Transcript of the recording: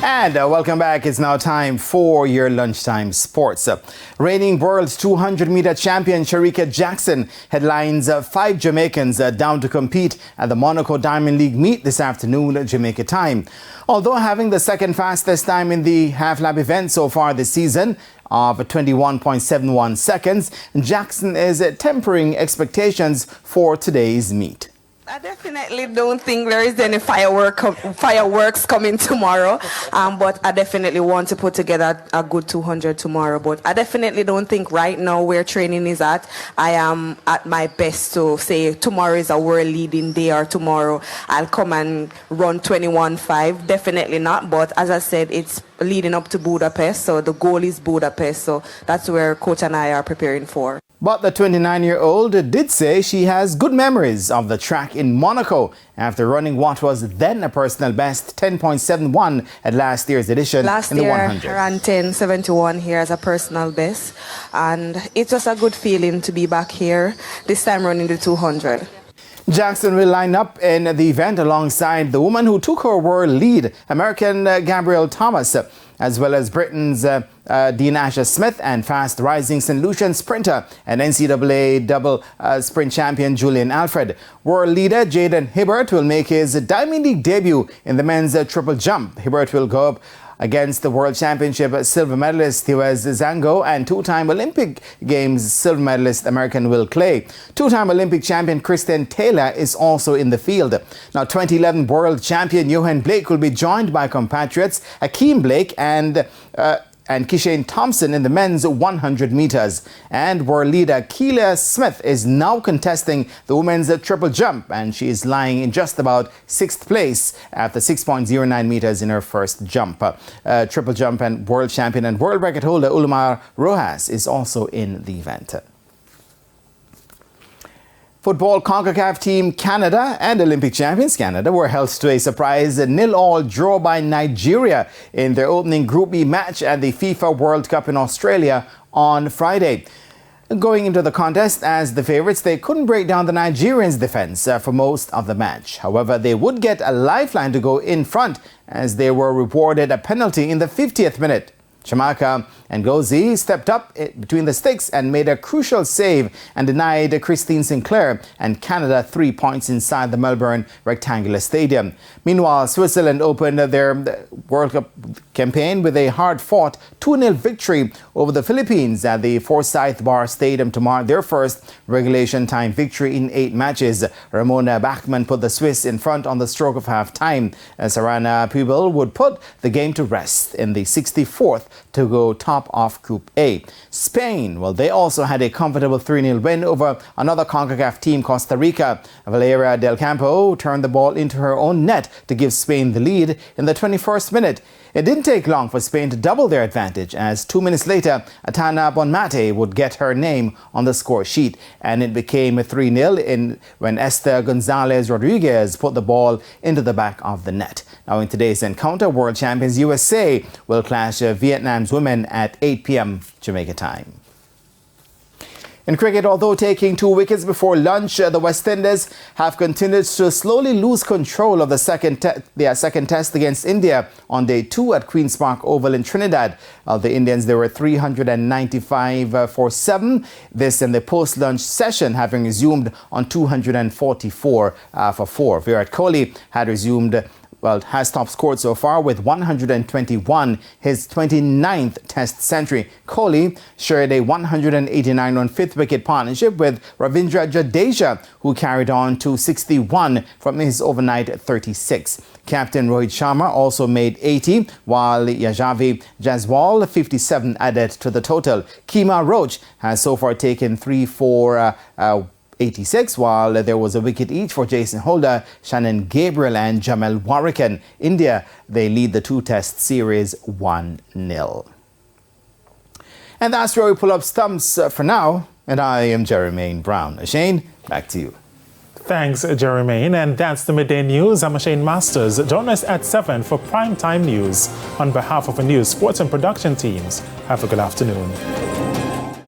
And welcome back. It's now time for your lunchtime sports. Reigning world's 200-meter champion Shericka Jackson headlines 5 Jamaicans down to compete at the Monaco Diamond League meet this afternoon, Jamaica time. Although having the second fastest time in the half-lap event so far this season of 21.71 seconds, Jackson is tempering expectations for today's meet. I definitely don't think there is any fireworks coming tomorrow, but I definitely want to put together a good 200 tomorrow. But I definitely don't think right now where training is at, I am at my best to say tomorrow is a world leading day or tomorrow I'll come and run 21.5. Definitely not, but as I said, it's leading up to Budapest, so the goal is Budapest, so that's where Coach and I are preparing for. But the 29-year-old did say she has good memories of the track in Monaco after running what was then a personal best 10.71 at last year's edition in the 100. Last year, I ran 10.71 here as a personal best, and it was a good feeling to be back here, this time running the 200. Jackson will line up in the event alongside the woman who took her world lead, American Gabrielle Thomas, as well as Britain's Dean Asher Smith and fast-rising St. Lucian sprinter and NCAA double sprint champion Julian Alfred. World leader Jaden Hibbert will make his Diamond League debut in the men's triple jump. Hibbert will go up against the World Championship silver medalist Thiwez Zango and two-time Olympic Games silver medalist American Will Clay. Two-time Olympic champion Kristen Taylor is also in the field. Now, 2011 world champion Johan Blake will be joined by compatriots Akeem Blake and Kishane Thompson in the men's 100 meters. And world leader Keela Smith is now contesting the women's triple jump, and she is lying in just about 6th place after 6.09 meters in her first jump. Triple jump and world champion and world record holder Ulumar Rojas is also in the event. Football CONCACAF team Canada and Olympic champions Canada were held to a surprise 0-0 draw by Nigeria in their opening Group B match at the FIFA World Cup in Australia on Friday. Going into the contest as the favourites, they couldn't break down the Nigerians' defence for most of the match. However, they would get a lifeline to go in front as they were rewarded a penalty in the 50th minute. Jamaica and Gozi stepped up between the sticks and made a crucial save and denied Christine Sinclair and Canada 3 points inside the Melbourne Rectangular Stadium. Meanwhile, Switzerland opened their World Cup campaign with a hard-fought 2-0 victory over the Philippines at the Forsyth Bar Stadium to mark their first regulation time victory in 8 matches. Ramona Bachmann put the Swiss in front on the stroke of half-time. Sarana Pubel would put the game to rest in the 64th to go top of Group A. Spain, well, they also had a comfortable 3-0 win over another CONCACAF team, Costa Rica. Valeria Del Campo turned the ball into her own net to give Spain the lead in the 21st minute. It didn't take long for Spain to double their advantage as 2 minutes later, Atana Bonmate would get her name on the score sheet, and it became a 3-0 when Esther Gonzalez Rodriguez put the ball into the back of the net. Now, in today's encounter, world champions USA will clash Vietnam's women at 8 p.m. Jamaica time. In cricket, although taking 2 wickets before lunch, the West Indies have continued to slowly lose control of their second test against India on day 2 at Queen's Park Oval in Trinidad. The Indians, they were 395 for 7. This in the post-lunch session, having resumed on 244 for 4. Virat Kohli had has top scored so far with 121, his 29th test century. Kohli shared a 189-run fifth-wicket partnership with Ravindra Jadeja, who carried on to 61 from his overnight 36. Captain Rohit Sharma also made 80, while Yajavi Jaswal 57 added to the total. Kema Roach has so far taken 3 for 86, while there was a wicket each for Jason Holder, Shannon Gabriel and Jamel Warrican. India, they lead the 2-test series 1-0. And that's where we pull up stumps for now. And I am Jermaine Brown. Shane, back to you. Thanks, Jermaine. And that's the Midday News. I'm Shane Masters. Join us at 7 for Primetime News. On behalf of the news, sports and production teams, have a good afternoon.